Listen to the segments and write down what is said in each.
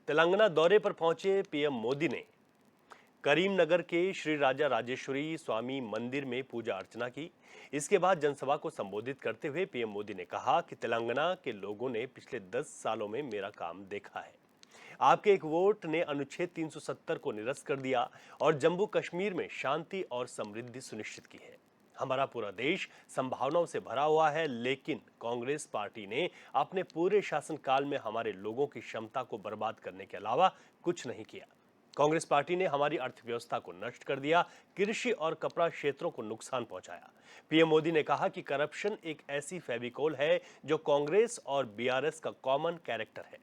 तेलंगाना दौरे पर पहुंचे पीएम मोदी ने करीमनगर के श्री राजा राजेश्वरी स्वामी मंदिर में पूजा अर्चना की। इसके बाद जनसभा को संबोधित करते हुए पीएम मोदी ने कहा कि तेलंगाना के लोगों ने पिछले 10 सालों में मेरा काम देखा है। आपके एक वोट ने अनुच्छेद 370 को निरस्त कर दिया और जम्मू कश्मीर में शांति और समृद्धि सुनिश्चित की है। हमारा पूरा देश संभावनाओं से भरा हुआ है, लेकिन कांग्रेस पार्टी ने अपने पूरे शासनकाल में हमारे लोगों की क्षमता को बर्बाद करने के अलावा कुछ नहीं किया। कांग्रेस पार्टी ने हमारी अर्थव्यवस्था को नष्ट कर दिया, कृषि और कपड़ा क्षेत्रों को नुकसान पहुंचाया। पीएम मोदी ने कहा कि करप्शन एक ऐसी फेविकोल है जो कांग्रेस और बीआरएस का कॉमन कैरेक्टर है।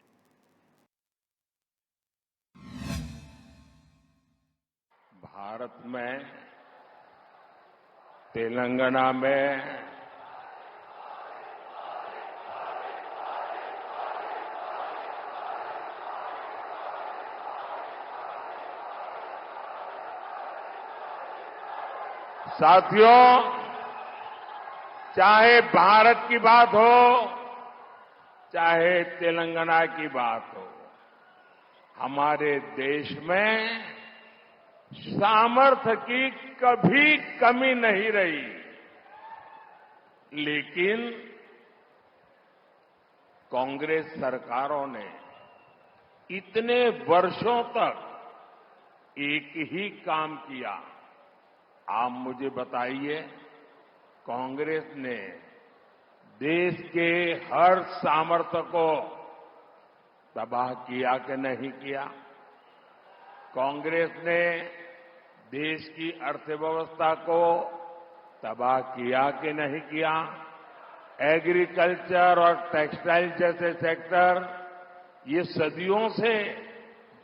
भारत में तेलंगाना में साथियों, चाहे भारत की बात हो, चाहे तेलंगाना की बात हो, हमारे देश में सामर्थ्य की कभी कमी नहीं रही। लेकिन कांग्रेस सरकारों ने इतने वर्षों तक एक ही काम किया। आप मुझे बताइए, कांग्रेस ने देश के हर सामर्थ्य को तबाह किया कि नहीं किया? कांग्रेस ने देश की अर्थव्यवस्था को तबाह किया कि नहीं किया? एग्रीकल्चर और टेक्सटाइल जैसे सेक्टर, ये सदियों से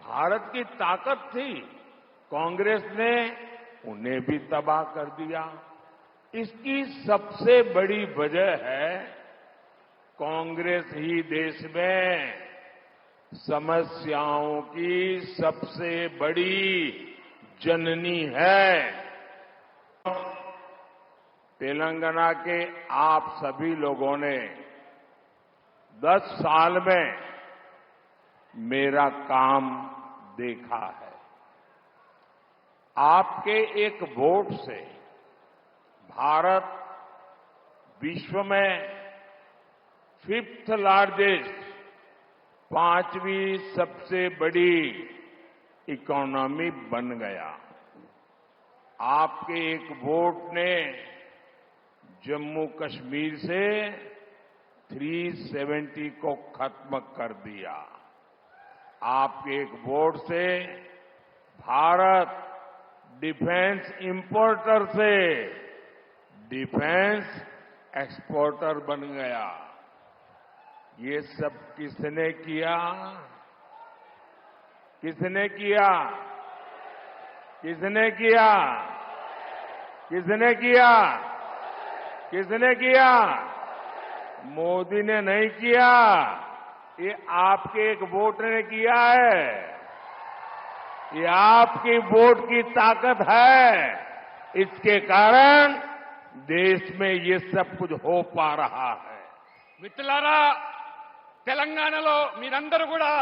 भारत की ताकत थी। कांग्रेस ने उन्हें भी तबाह कर दिया। इसकी सबसे बड़ी वजह है कांग्रेस ही देश में समस्याओं की सबसे बड़ी जननी है। तेलंगाना के आप सभी लोगों ने 10 साल में मेरा काम देखा है। आपके एक वोट से भारत विश्व में 5th लार्जेस्ट, 5वीं सबसे बड़ी इकोनॉमी बन गया। आपके एक वोट ने जम्मू कश्मीर से 370 को खत्म कर दिया। आपके एक वोट से भारत डिफेंस इंपोर्टर से डिफेंस एक्सपोर्टर बन गया। ये सब किसने किया? किसने किया? किसने किया? किसने किया? किसने किया? मोदी ने नहीं किया, ये आपके एक वोट ने किया है। ये आपकी वोट की ताकत है। इसके कारण देश में ये सब कुछ हो पा रहा है। మిత్రులారా, తెలంగాణలో మీరందరూ కూడా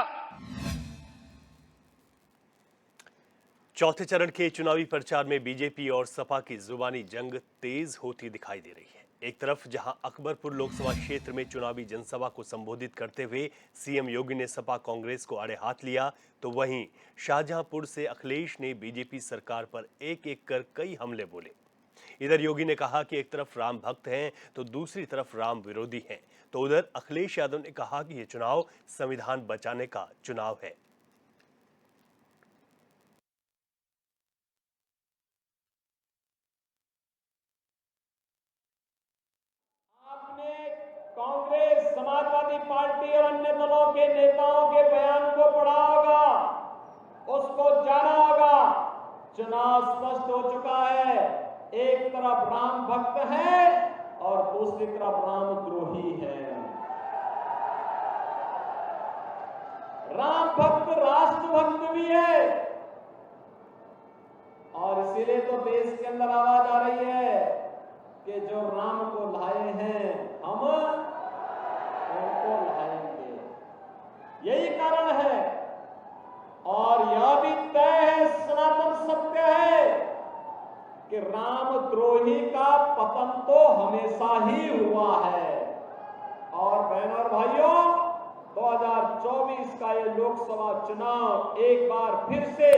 चौथे चरण के चुनावी प्रचार में बीजेपी और सपा की जुबानी जंग तेज होती दिखाई दे रही है। एक तरफ जहां अकबरपुर लोकसभा क्षेत्र में चुनावी जनसभा को संबोधित करते हुए सीएम योगी ने सपा कांग्रेस को आड़े हाथ लिया, तो वहीं शाहजहांपुर से अखिलेश ने बीजेपी सरकार पर एक एक कर कई हमले बोले। इधर योगी ने कहा कि एक तरफ राम भक्त हैं तो दूसरी तरफ राम विरोधी हैं, तो उधर अखिलेश यादव ने कहा कि यह चुनाव संविधान बचाने का चुनाव है। कांग्रेस, समाजवादी पार्टी और अन्य दलों के नेताओं के बयान को पढ़ा होगा, उसको जाना होगा। चुनाव स्पष्ट हो चुका है। एक तरफ राम भक्त है और दूसरी तरफ राम द्रोही है। राम भक्त राष्ट्र भक्त भी है और इसीलिए तो देश के अंदर आवाज आ रही है कि जो राम को लाए हैं हम उनको लाएंगे। यही कारण है कि रामद्रोही का पतन तो हमेशा ही हुआ है। और बहनों और भाइयों, 2024 का ये लोकसभा चुनाव एक बार फिर से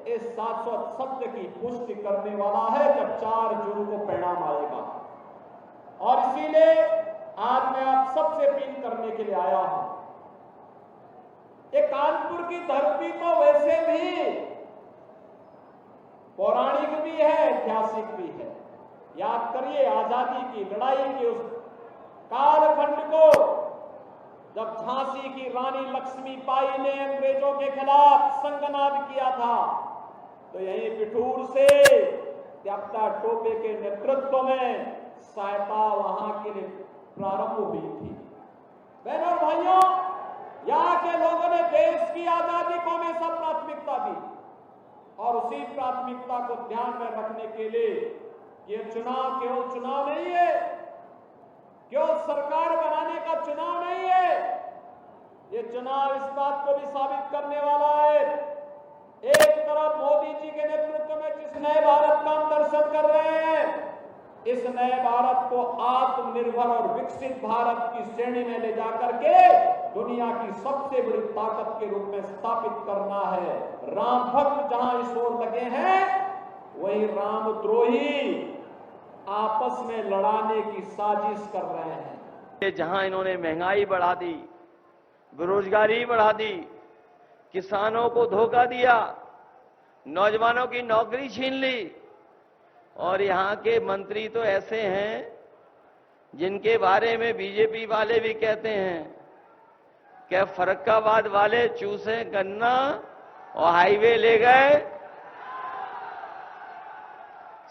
इस शाश्वत सत्य की पुष्टि करने वाला है जब 4 जून को परिणाम आएगा। और इसीलिए आज मैं आप सबसे अपील करने के लिए आया हूं। ये कानपुर की धरती तो वैसे भी पौराणिक भी है, ऐतिहासिक भी है। याद करिए आजादी की लड़ाई के उस कालखंड को जब झांसी की रानी लक्ष्मीबाई ने अंग्रेजों के खिलाफ संगनाद किया था, तो यही पिठूर से त्यागता टोपे के नेतृत्व में सहायता वहां के लिए प्रारंभ हुई थी। बहनों और भाइयों, यहां के लोगों ने देश की आजादी को हमेशा प्राथमिकता दी और उसी प्राथमिकता को ध्यान में रखने के लिए ये चुनाव केवल चुनाव नहीं है, केवल सरकार बनाने का चुनाव नहीं है। ये चुनाव इस बात को भी साबित करने वाला है, एक तरफ मोदी जी के नेतृत्व में जिस नए भारत का हम दर्शन कर रहे हैं, इस नए भारत को आत्मनिर्भर और विकसित भारत की श्रेणी में ले जाकर के दुनिया की सबसे बड़ी ताकत के रूप में स्थापित करना है। राम भक्त जहां इस ओर लगे हैं, वही रामद्रोही आपस में लड़ाने की साजिश कर रहे हैं। जहां इन्होंने महंगाई बढ़ा दी, बेरोजगारी बढ़ा दी, किसानों को धोखा दिया, नौजवानों की नौकरी छीन ली, और यहां के मंत्री तो ऐसे हैं जिनके बारे में बीजेपी वाले भी कहते हैं कि फर्रुखाबाद वाले चूसे गन्ना और हाईवे ले गए।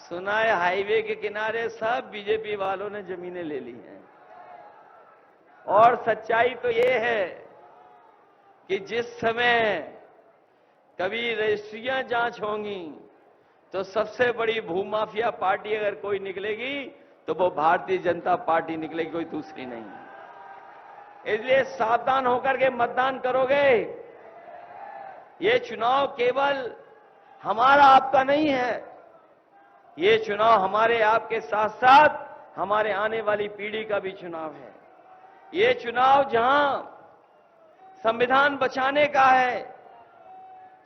सुना है हाईवे के किनारे सब बीजेपी वालों ने जमीनें ले ली हैं। और सच्चाई तो ये है कि जिस समय कभी रजिस्ट्रियां जांच होंगी तो सबसे बड़ी भूमाफिया पार्टी अगर कोई निकलेगी तो वो भारतीय जनता पार्टी निकलेगी, कोई दूसरी नहीं। इसलिए सावधान होकर के मतदान करोगे। ये चुनाव केवल हमारा आपका नहीं है, ये चुनाव हमारे आपके साथ साथ हमारे आने वाली पीढ़ी का भी चुनाव है। ये चुनाव जहां संविधान बचाने का है,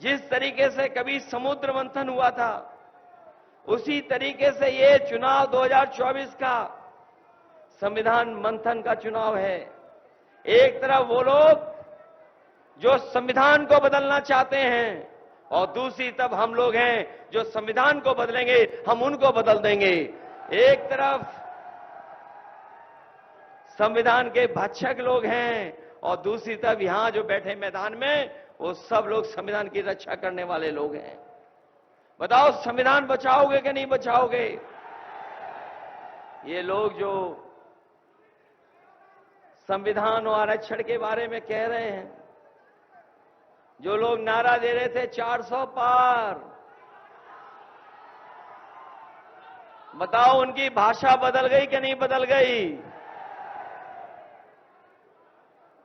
जिस तरीके से कभी समुद्र मंथन हुआ था, उसी तरीके से ये चुनाव 2024 का संविधान मंथन का चुनाव है। एक तरफ वो लोग जो संविधान को बदलना चाहते हैं और दूसरी तरफ हम लोग हैं जो संविधान को बदलेंगे, हम उनको बदल देंगे। एक तरफ संविधान के भक्षक लोग हैं और दूसरी तरफ यहां जो बैठे मैदान में वो सब लोग संविधान की रक्षा करने वाले लोग हैं। बताओ संविधान बचाओगे कि नहीं बचाओगे? ये लोग जो संविधान और आरक्षण के बारे में कह रहे हैं, जो लोग नारा दे रहे थे 400 पार, बताओ उनकी भाषा बदल गई कि नहीं बदल गई?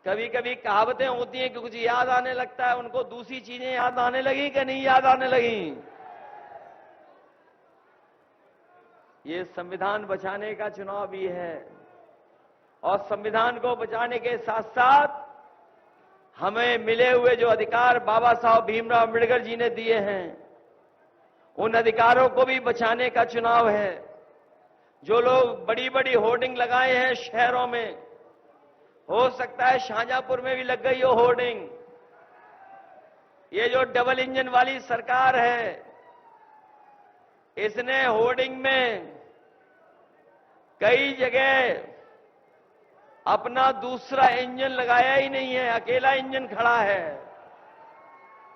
कभी कभी कहावतें होती हैं कि कुछ याद आने लगता है, उनको दूसरी चीजें याद आने लगी कि नहीं याद आने लगी? ये संविधान बचाने का चुनाव भी है और संविधान को बचाने के साथ साथ हमें मिले हुए जो अधिकार बाबा साहब भीमराव अम्बेडकर जी ने दिए हैं, उन अधिकारों को भी बचाने का चुनाव है। जो लोग बड़ी बड़ी होर्डिंग लगाए हैं शहरों में, हो सकता है शाहजहांपुर में भी लग गई हो होर्डिंग। ये जो डबल इंजन वाली सरकार है, इसने होर्डिंग में कई जगह अपना दूसरा इंजन लगाया ही नहीं है, अकेला इंजन खड़ा है।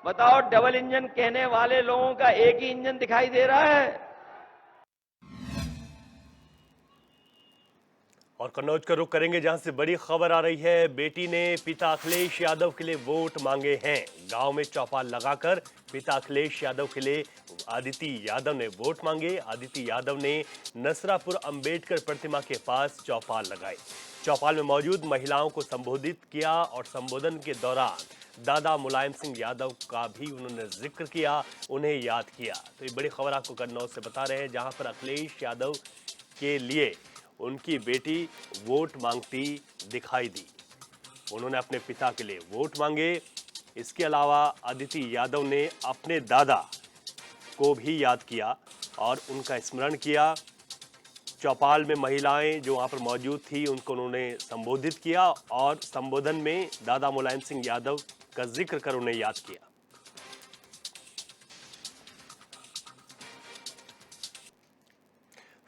बताओ डबल इंजन कहने वाले लोगों का एक ही इंजन दिखाई दे रहा है। और कन्नौज का रुख करेंगे जहां से बड़ी खबर आ रही है। बेटी ने पिता अखिलेश यादव के लिए वोट मांगे हैं। गांव में चौपाल लगाकर पिता अखिलेश यादव के लिए आदिति यादव ने वोट मांगे। आदिति यादव ने नसरापुर अंबेडकर प्रतिमा के पास चौपाल लगाई। चौपाल में मौजूद महिलाओं को संबोधित किया और संबोधन के दौरान दादा मुलायम सिंह यादव का भी उन्होंने जिक्र किया, उन्हें याद किया। तो ये बड़ी खबर आपको कन्नौज से बता रहे हैं, जहां पर अखिलेश यादव के लिए उनकी बेटी वोट मांगती दिखाई दी। उन्होंने अपने पिता के लिए वोट मांगे। इसके अलावा आदिति यादव ने अपने दादा को भी याद किया और उनका स्मरण किया। चौपाल में महिलाएं जो वहां पर मौजूद थी उनको उन्होंने संबोधित किया और संबोधन में दादा मुलायम सिंह यादव का जिक्र कर उन्हें याद किया।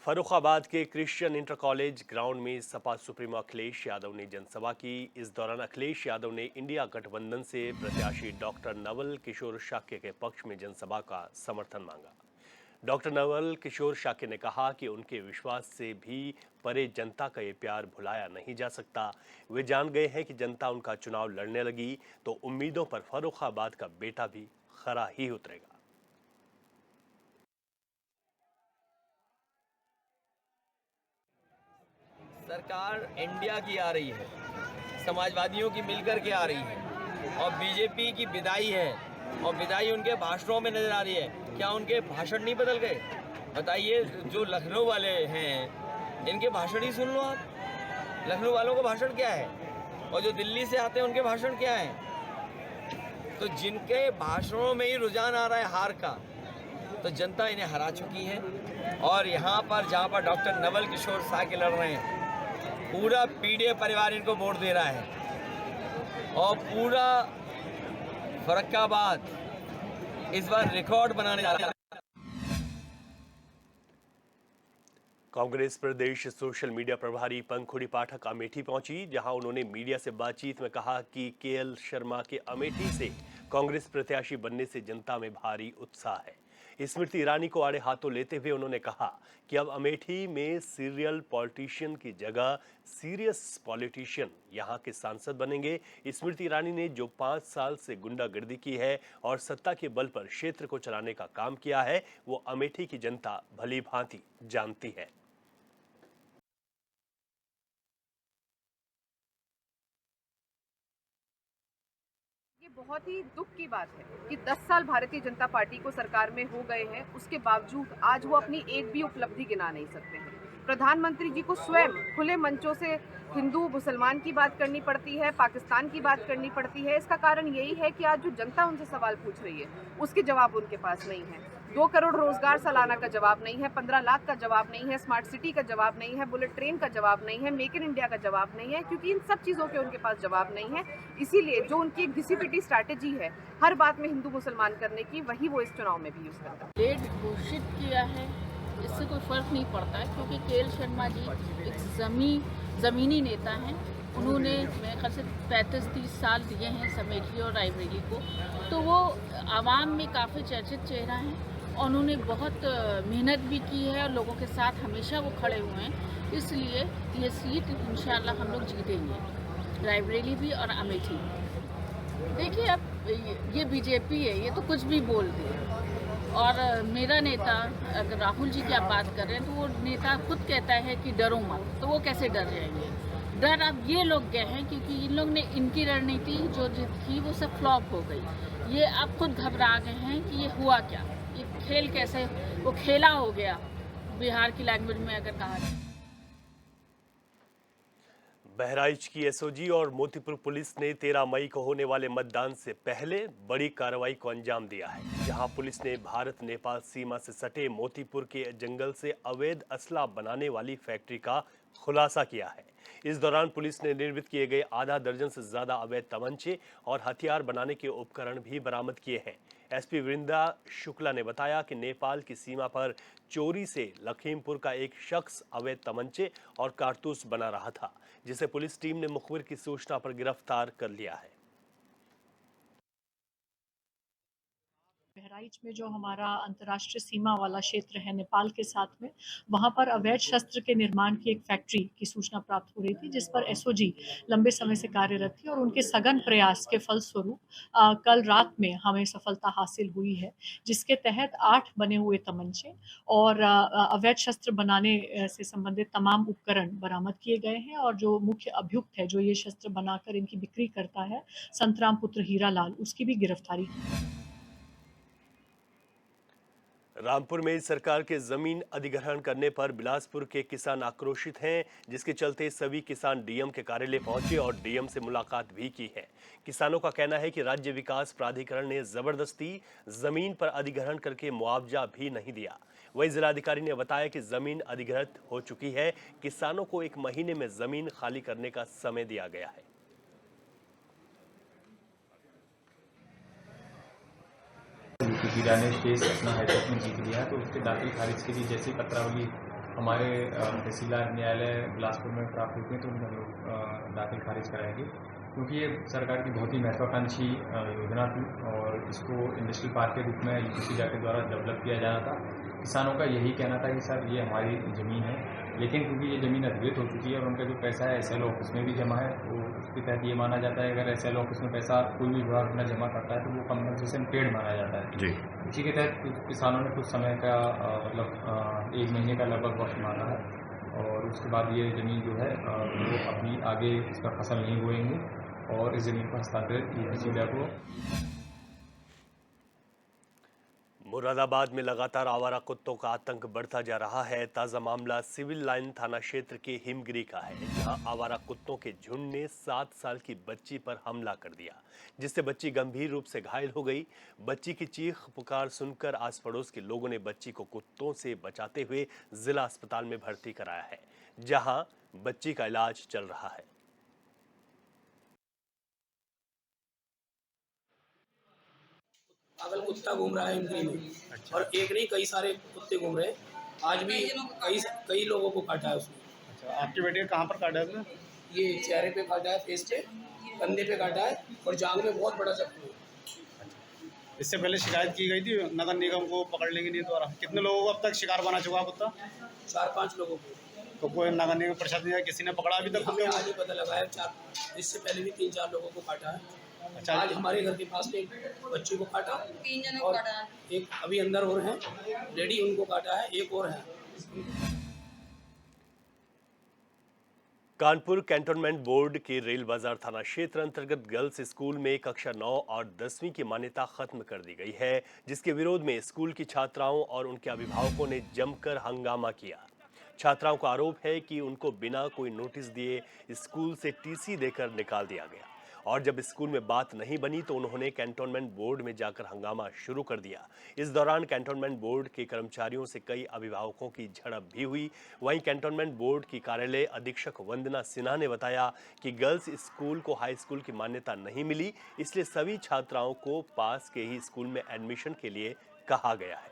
फर्रुखाबाद के क्रिश्चियन इंटर कॉलेज ग्राउंड में सपा सुप्रीमो अखिलेश यादव ने जनसभा की। इस दौरान अखिलेश यादव ने इंडिया गठबंधन से प्रत्याशी डॉक्टर नवल किशोर शाक्य के पक्ष में जनसभा का समर्थन मांगा। डॉक्टर नवल किशोर शाक्य ने कहा कि उनके विश्वास से भी परे जनता का ये प्यार भुलाया नहीं जा सकता। वे जान गए हैं कि जनता उनका चुनाव लड़ने लगी तो उम्मीदों पर फर्रुखाबाद का बेटा भी खरा ही उतरेगा। सरकार इंडिया की आ रही है, समाजवादियों की मिलकर के आ रही है और बीजेपी की विदाई है और विदाई उनके भाषणों में नजर आ रही है। क्या उनके भाषण नहीं बदल गए? बताइए, जो लखनऊ वाले हैं इनके भाषण ही सुन लो आप। लखनऊ वालों का भाषण क्या है और जो दिल्ली से आते हैं उनके भाषण क्या है? तो जिनके भाषणों में ही रुझान आ रहा है हार का, तो जनता इन्हें हरा चुकी है। और यहाँ पर जहाँ पर डॉक्टर नवल किशोर शाक्य लड़ रहे हैं, पूरा पीडीए परिवार इनको वोट दे रहा है और पूरा फर्रुखाबाद इस बार रिकॉर्ड बनाने जा रहा है। कांग्रेस प्रदेश सोशल मीडिया प्रभारी पंखुड़ी पाठक अमेठी पहुंची, जहां उन्होंने मीडिया से बातचीत में कहा कि केएल शर्मा के अमेठी से कांग्रेस प्रत्याशी बनने से जनता में भारी उत्साह है। स्मृति ईरानी को आड़े हाथों लेते हुए उन्होंने कहा कि अब अमेठी में सीरियल पॉलिटिशियन की जगह सीरियस पॉलिटिशियन यहां के सांसद बनेंगे। स्मृति ईरानी ने जो 5 साल से गुंडागर्दी की है और सत्ता के बल पर क्षेत्र को चलाने का काम किया है, वो अमेठी की जनता भली भांति जानती है। ये बहुत ही दुख की बात है कि 10 साल भारतीय जनता पार्टी को सरकार में हो गए हैं, उसके बावजूद आज वो अपनी एक भी उपलब्धि गिना नहीं सकते हैं। प्रधानमंत्री जी को स्वयं खुले मंचों से हिंदू मुसलमान की बात करनी पड़ती है, पाकिस्तान की बात करनी पड़ती है। इसका कारण यही है कि आज जो जनता उनसे सवाल पूछ रही है उसके जवाब उनके पास नहीं है। 2 करोड़ रोजगार सालाना का जवाब नहीं है, 15 लाख का जवाब नहीं है, स्मार्ट सिटी का जवाब नहीं है, बुलेट ट्रेन का जवाब नहीं है, मेक इन इंडिया का जवाब नहीं है, क्योंकि इन सब चीज़ों के उनके पास जवाब नहीं है। इसीलिए जो उनकी एक घिसी-पिटी स्ट्रैटेजी है हर बात में हिंदू मुसलमान करने की, वही वो इस चुनाव में भी यूज करता है। डेट घोषित किया है, इससे कोई फर्क नहीं पड़ता है, क्योंकि केएल शर्मा जी एक ज़मीनी नेता हैं। उन्होंने मेरे ख्याल से 35-30 साल दिए हैं अमेठी और रायबरेली को, तो वो आवाम में काफ़ी चर्चित चेहरा हैं और उन्होंने बहुत मेहनत भी की है और लोगों के साथ हमेशा वो खड़े हुए हैं। इसलिए ये सीट इंशाल्लाह हम लोग जीतेंगे, रायबरेली भी और अमेठी। देखिए, अब ये बीजेपी है, ये तो कुछ भी बोल दे। और मेरा नेता, अगर राहुल जी की आप बात कर रहे हैं, तो वो नेता खुद कहता है कि डरो मत, तो वो कैसे डर जाएंगे? डर अब ये लोग गए हैं क्योंकि इन लोग ने, इनकी रणनीति जो थी वो सब फ्लॉप हो गई। ये अब खुद घबरा गए हैं कि ये हुआ क्या, ये खेल कैसे वो खेला हो गया, बिहार की लैंग्वेज में अगर कहा जाए। बहराइच की एसओजी और मोतीपुर पुलिस ने 13 मई को होने वाले मतदान से पहले बड़ी कार्रवाई को अंजाम दिया है, जहां पुलिस ने भारत नेपाल सीमा से सटे मोतीपुर के जंगल से अवैध असला बनाने वाली फैक्ट्री का खुलासा किया है। इस दौरान पुलिस ने निर्मित किए गए आधा दर्जन से ज्यादा अवैध तमंचे और हथियार बनाने के उपकरण भी बरामद किए हैं। एसपी वृंदा शुक्ला ने बताया कि नेपाल की सीमा पर चोरी से लखीमपुर का एक शख्स अवैध तमंचे और कारतूस बना रहा था, जिसे पुलिस टीम ने मुखबिर की सूचना पर गिरफ्तार कर लिया है। बहराइच में जो हमारा अंतर्राष्ट्रीय सीमा वाला क्षेत्र है नेपाल के साथ में, वहाँ पर अवैध शस्त्र के निर्माण की एक फैक्ट्री की सूचना प्राप्त हो रही थी, जिस पर एसओजी लंबे समय से कार्यरत थी और उनके सघन प्रयास के फलस्वरूप कल रात में हमें सफलता हासिल हुई है, जिसके तहत 8 बने हुए तमंचे और अवैध शस्त्र बनाने से संबंधित तमाम उपकरण बरामद किए गए हैं। और जो मुख्य अभियुक्त है, जो ये शस्त्र बनाकर इनकी बिक्री करता है, संतराम पुत्र हीरालाल, उसकी भी गिरफ्तारी की। रामपुर में सरकार के जमीन अधिग्रहण करने पर बिलासपुर के किसान आक्रोशित हैं, जिसके चलते सभी किसान डीएम के कार्यालय पहुंचे और डीएम से मुलाकात भी की है। किसानों का कहना है कि राज्य विकास प्राधिकरण ने जबरदस्ती जमीन पर अधिग्रहण करके मुआवजा भी नहीं दिया। वहीं जिलाधिकारी ने बताया कि जमीन अधिग्रहित हो चुकी है, किसानों को 1 महीने में जमीन खाली करने का समय दिया गया है। यूपी ने केस अपना हाईकोर्ट में जीत लिया है, तो उसके दाखिल खारिज के लिए जैसी पत्रावली हमारे तहसीलदार न्यायालय बिलासपुर में प्राप्त होती है तो हम लोग दाखिल खारिज कराएंगे, क्योंकि ये सरकार की बहुत ही महत्वाकांक्षी योजना थी और इसको इंडस्ट्रियल पार्क के रूप में यूपीसीडा के द्वारा डेवलप किया जाना था। किसानों का यही कहना था कि सर ये हमारी ज़मीन है, लेकिन क्योंकि ये ज़मीन अधिग्रहित हो चुकी है और उनका जो पैसा है एसएल ऑफिस में भी जमा है, तो उसके तहत ये माना जाता है अगर एसएल ऑफिस में पैसा कोई भी विभाग अपना जमा करता है तो वो कंपनसेशन पेड माना जाता है जी। इसी के तहत किसानों ने कुछ समय का मतलब 1 महीने का लगभग वक्त मांगा है और उसके बाद ये ज़मीन जो है वो अभी आगे इसका फसल नहीं बोएंगे और इस ज़मीन का हस्तांतरित यूपीसीडा को। मुरादाबाद में लगातार आवारा कुत्तों का आतंक बढ़ता जा रहा है। ताजा मामला सिविल लाइन थाना क्षेत्र के हिमगिरी का है, जहां आवारा कुत्तों के झुंड ने 7 साल की बच्ची पर हमला कर दिया, जिससे बच्ची गंभीर रूप से घायल हो गई। बच्ची की चीख पुकार सुनकर आस पड़ोस के लोगों ने बच्ची को कुत्तों से बचाते हुए जिला अस्पताल में भर्ती कराया है, जहां बच्ची का इलाज चल रहा है। पागल कुत्ता घूम रहा है हिमगिरी में। अच्छा। और एक नहीं कई सारे कुत्ते घूम रहे हैं। आज भी कई लोगों को काटा है उसने। अच्छा, आपके बेटे कहाँ पर काटा है उसने? ये चेहरे पे काटा है, फेस पे, कंधे पे काटा है और जांघ में बहुत बड़ा जख्म है। अच्छा। इससे पहले शिकायत की गई थी नगर निगम को पकड़ने के लिए द्वारा? कितने लोगों को अब तक शिकार बना चुका कुत्ता? 4-5 लोगों को। तो कोई नगर निगम प्रशासन या किसी ने पकड़ा अभी तक? हमें आज ही पता लगा है, इससे पहले भी 3-4 लोगों को काटा है। अच्छा। आज हमारे घर के पास में एक बच्ची को काटा, 3 जनों को काटा है, एक अभी अंदर और हैं, लेडी उनको काटा है, एक और है। कानपुर कैंटोनमेंट बोर्ड के रेल बाजार थाना क्षेत्र अंतर्गत गर्ल्स स्कूल में कक्षा 9 और 10वीं की मान्यता खत्म कर दी गई है, जिसके विरोध में स्कूल की छात्राओं और उनके अभिभावकों ने जमकर हंगामा किया। छात्राओं का आरोप है कि उनको बिना कोई नोटिस दिए स्कूल से टीसी देकर निकाल दिया गया और जब स्कूल में बात नहीं बनी तो उन्होंने कैंटोनमेंट बोर्ड में जाकर हंगामा शुरू कर दिया। इस दौरान कैंटोनमेंट बोर्ड के कर्मचारियों से कई अभिभावकों की झड़प भी हुई। वहीं कैंटोनमेंट बोर्ड की कार्यालय अधीक्षक वंदना सिन्हा ने बताया कि गर्ल्स स्कूल को हाई स्कूल की मान्यता नहीं मिली, इसलिए सभी छात्राओं को पास के ही स्कूल में एडमिशन के लिए कहा गया है।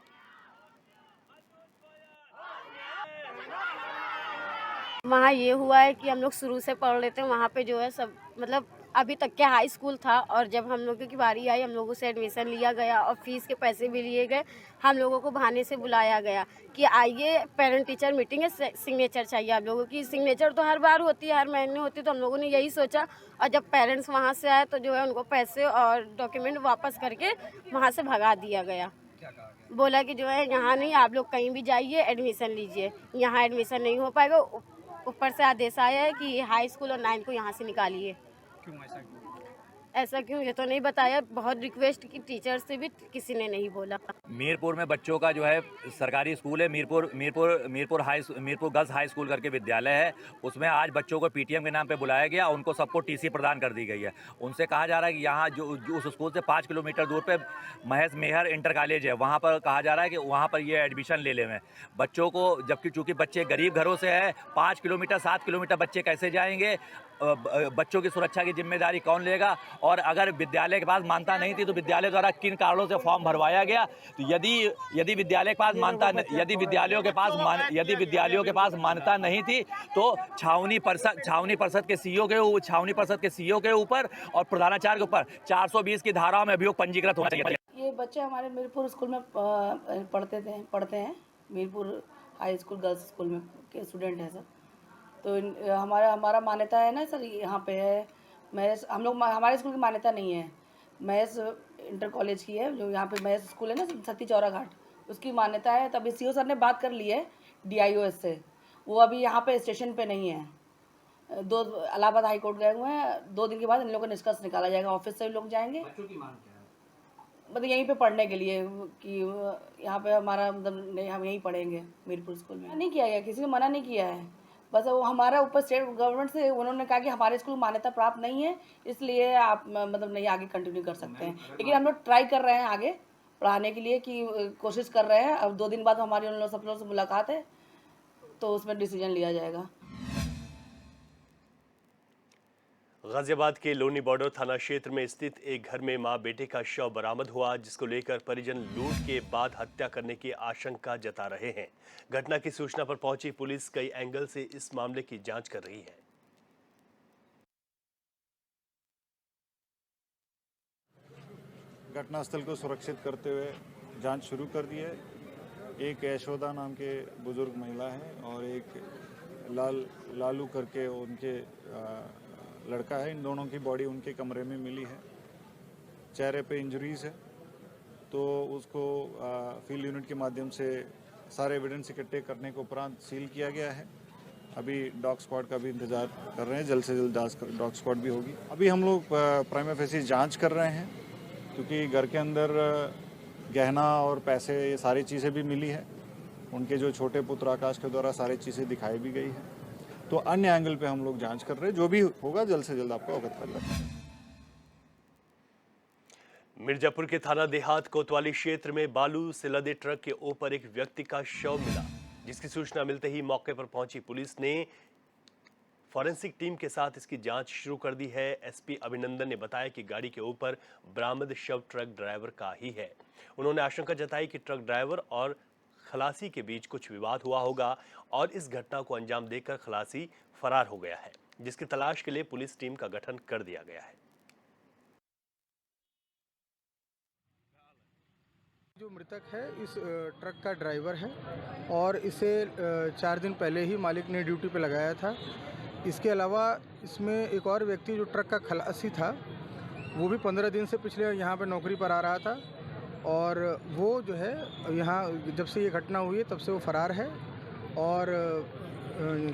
वहाँ ये हुआ है कि हम लोग शुरू से पढ़ लेते हैं, वहाँ पे जो है सब मतलब अभी तक के हाई स्कूल था और जब हम लोगों की बारी आई हम लोगों से एडमिशन लिया गया और फीस के पैसे भी लिए गए। हम लोगों को बहाने से बुलाया गया कि आइए पेरेंट टीचर मीटिंग है, सिग्नेचर चाहिए आप लोगों की। सिग्नेचर तो हर बार होती है, हर महीने होती है, तो हम लोगों ने यही सोचा और जब पेरेंट्स वहाँ से आए तो जो है उनको पैसे और डॉक्यूमेंट वापस करके वहाँ से भगा दिया गया। बोला कि जो है यहाँ नहीं, आप लोग कहीं भी जाइए एडमिशन लीजिए, यहाँ एडमिशन नहीं हो पाएगा। ऊपर से आदेश आया है कि हाई स्कूल और 9 को यहाँ से निकालिए। क्यों ऐसा क्यों ये तो नहीं बताया। बहुत रिक्वेस्ट की टीचर से भी किसी ने नहीं बोला। मीरपुर में बच्चों का जो है सरकारी स्कूल है, मीरपुर गर्ल्स हाई स्कूल करके विद्यालय है, उसमें आज बच्चों को पीटीएम के नाम पे बुलाया गया, उनको सबको टीसी प्रदान कर दी गई है। उनसे कहा जा रहा है कि यहाँ जो उस स्कूल से 5 किलोमीटर दूर पे महेश मेहर इंटर कॉलेज है, वहाँ पर कहा जा रहा है कि वहाँ पर ये एडमिशन ले लें बच्चों को, जबकि चूँकि बच्चे गरीब घरों से है, 5 किलोमीटर 7 किलोमीटर बच्चे कैसे जाएंगे, बच्चों की सुरक्षा की जिम्मेदारी कौन लेगा। और अगर विद्यालय के पास मान्यता नहीं थी तो विद्यालय द्वारा किन कारणों से फॉर्म भरवाया गया, तो यदि विद्यालय के पास मान्यता, यदि विद्यालयों के पास मान्यता नहीं थी तो छावनी परिषद के सीईओ के ऊपर और प्रधानाचार्य के ऊपर 420 की धाराओं में अभियोग पंजीकृत होना चाहिए। ये बच्चे हमारे मीरपुर स्कूल में पढ़ते हैं। Mirpur high school girls school में के स्टूडेंट हैं सर। तो हमारा मान्यता है ना सर, यहाँ पे है महस, हम लोग हमारे स्कूल की मान्यता नहीं है, महस इंटर कॉलेज की है, जो यहाँ पे महस स्कूल है ना सती चौरा घाट, उसकी मान्यता है। तब सीओ सर ने बात कर ली है DIOS से, वो अभी यहाँ पे स्टेशन पे नहीं है, इलाहाबाद हाई कोर्ट गए हुए हैं। 2 दिन के बाद इन लोगों का निष्कर्ष निकाला जाएगा, ऑफिस से लोग जाएंगे। बच्चों की मांग क्या है? मतलब यहीं पे पढ़ने के लिए कि यहाँ पे हमारा मतलब नहीं, हम यहीं पढ़ेंगे मीरपुर स्कूल में। नहीं किया गया, किसी ने मना नहीं किया है, बस वो हमारा ऊपर स्टेट गवर्नमेंट से उन्होंने कहा कि हमारे स्कूल मान्यता प्राप्त नहीं है, इसलिए आप मतलब नहीं आगे कंटिन्यू कर सकते हैं। लेकिन हम लोग ट्राई कर रहे हैं आगे पढ़ाने के लिए, कि कोशिश कर रहे हैं। अब 2 दिन बाद हमारी उन लोग सब लोगों से मुलाकात है, तो उसमें डिसीजन लिया जाएगा। गाजियाबाद के लोनी बॉर्डर थाना क्षेत्र में स्थित एक घर में मां बेटे का शव बरामद हुआ, जिसको लेकर परिजन लूट के बाद हत्या करने की आशंका जता रहे हैं। घटना की सूचना पर पहुंची पुलिस कई एंगल से इस मामले की जांच कर रही है। घटनास्थल को सुरक्षित करते हुए जांच शुरू कर दी है। एक यशोदा नाम के बुजुर्ग महिला है और एक लालू करके उनके लड़का है। इन दोनों की बॉडी उनके कमरे में मिली है। चेहरे पे इंजरीज है, तो उसको फील्ड यूनिट के माध्यम से सारे एविडेंस इकट्ठे करने के उपरांत सील किया गया है। अभी डॉग स्क्वाड का भी इंतजार कर रहे हैं, जल्द से जल्द डॉग स्क्वाड भी होगी। अभी हम लोग प्राइमा फेसी जांच कर रहे हैं, क्योंकि घर के अंदर गहना और पैसे ये सारी चीज़ें भी मिली है। उनके जो छोटे पुत्र आकाश के द्वारा सारी चीज़ें दिखाई भी गई है। तो अन्य एंगल पे हम लोग जांच कर रहे हैं, जो भी होगा जल्द से जल्द आपको अवगत कर रहे हैं। मिर्जापुर के थाना देहात कोतवाली क्षेत्र में बालू से लदे ट्रक के ऊपर एक व्यक्ति का शव मिला, जिसकी सूचना मिलते ही मौके पर पहुंची पुलिस ने फॉरेंसिक टीम के साथ इसकी जांच शुरू कर दी है। SP अभिनंदन ने बताया कि गाड़ी के ऊपर बरामद शव ट्रक ड्राइवर का ही है। उन्होंने आशंका जताई कि ट्रक ड्राइवर और खलासी के बीच कुछ विवाद हुआ होगा और इस घटना को अंजाम देकर खलासी फरार हो गया है, जिसकी तलाश के लिए पुलिस टीम का गठन कर दिया गया है। जो मृतक है इस ट्रक का ड्राइवर है और इसे 4 दिन पहले ही मालिक ने ड्यूटी पे लगाया था। इसके अलावा इसमें एक और व्यक्ति जो ट्रक का खलासी था, वो भी 15 दिन से पिछले यहाँ पे नौकरी पर आ रहा था और वो जो है यहाँ जब से ये घटना हुई है तब से वो फरार है और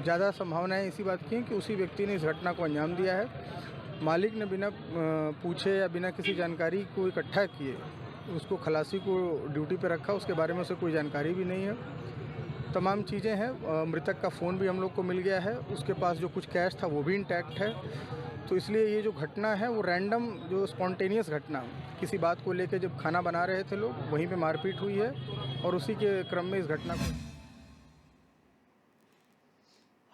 ज़्यादा संभावनाएं इसी बात की हैं कि उसी व्यक्ति ने इस घटना को अंजाम दिया है। मालिक ने बिना पूछे या बिना किसी जानकारी को इकट्ठा किए उसको खलासी को ड्यूटी पे रखा, उसके बारे में उसे कोई जानकारी भी नहीं है। तमाम चीज़ें हैं, मृतक का फ़ोन भी हम लोग को मिल गया है, उसके पास जो कुछ कैश था वो भी इंटैक्ट है। तो इसलिए ये जो घटना है वो रैंडम, जो स्पॉन्टेनियस घटना, किसी बात को लेकर जब खाना बना रहे थे लोग, वहीं पे मारपीट हुई है और उसी के क्रम में इस घटना को।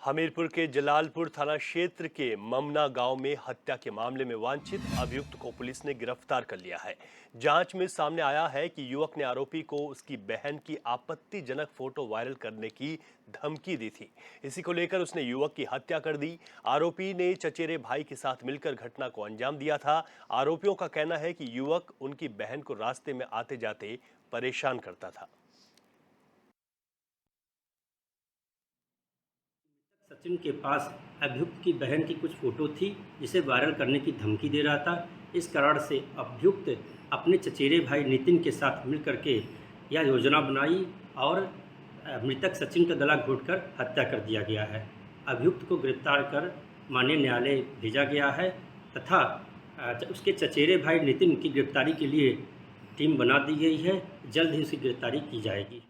हमीरपुर के जलालपुर थाना क्षेत्र के ममना गांव में हत्या के मामले में वांछित अभियुक्त को पुलिस ने गिरफ्तार कर लिया है। जांच में सामने आया है कि युवक ने आरोपी को उसकी बहन की आपत्तिजनक फोटो वायरल करने की धमकी दी थी। इसी को लेकर उसने युवक की हत्या कर दी। आरोपी ने चचेरे भाई के साथ मिलकर घटना को अंजाम दिया था। आरोपियों का कहना है कि युवक उनकी बहन को रास्ते में आते जाते परेशान करता था। सचिन के पास अभियुक्त की बहन की कुछ फोटो थी, जिसे वायरल करने की धमकी दे रहा था। इस कारण से अभियुक्त अपने चचेरे भाई नितिन के साथ मिलकर के यह योजना बनाई और मृतक सचिन का गला घोंटकर हत्या कर दिया गया है। अभियुक्त को गिरफ्तार कर माननीय न्यायालय भेजा गया है तथा उसके चचेरे भाई नितिन की गिरफ्तारी के लिए टीम बना दी गई है। जल्द ही उसकी गिरफ्तारी की जाएगी।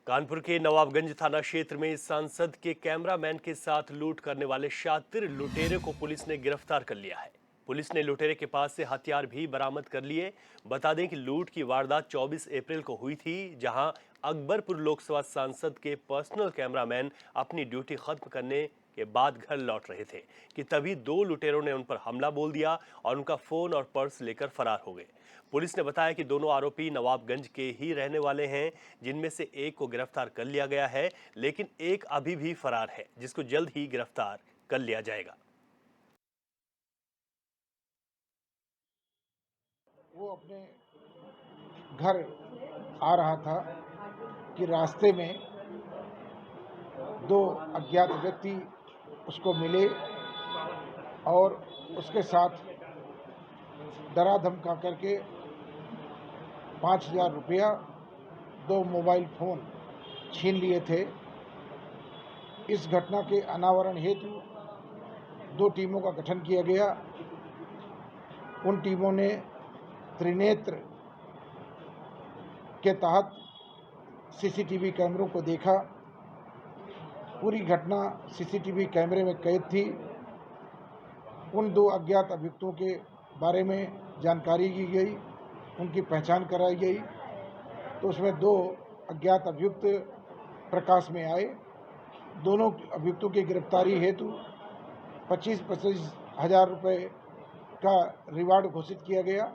कानपुर के नवाबगंज थाना क्षेत्र में सांसद के कैमरामैन के साथ लूट करने वाले शातिर लुटेरे को पुलिस ने गिरफ्तार कर लिया है। पुलिस ने लुटेरे के पास से हथियार भी बरामद कर लिए। बता दें कि लूट की वारदात 24 अप्रैल को हुई थी, जहां अकबरपुर लोकसभा सांसद के पर्सनल कैमरामैन अपनी ड्यूटी खत्म करने के बाद घर लौट रहे थे कि तभी 2 लुटेरों ने उन पर हमला बोल दिया और उनका फोन और पर्स लेकर फरार हो गए। पुलिस ने बताया कि दोनों आरोपी नवाबगंज के ही रहने वाले हैं, जिनमें से एक को गिरफ्तार कर लिया गया है, लेकिन एक अभी भी फरार है, जिसको जल्द ही गिरफ्तार कर लिया जाएगा। वो अपने घर आ रहा था कि रास्ते में दो अज्ञात व्यक्ति उसको मिले और उसके साथ डरा धमका करके 5,000 रुपया, 2 मोबाइल फ़ोन छीन लिए थे। इस घटना के अनावरण हेतु 2 टीमों का गठन किया गया। उन टीमों ने त्रिनेत्र के तहत सीसीटीवी कैमरों को देखा। पूरी घटना सीसीटीवी कैमरे में कैद थी। उन 2 अज्ञात अभियुक्तों के बारे में जानकारी की गई, उनकी पहचान कराई गई, तो उसमें 2 अज्ञात अभियुक्त प्रकाश में आए। दोनों अभियुक्तों की गिरफ्तारी हेतु 25,000 रुपये का रिवार्ड घोषित किया गया।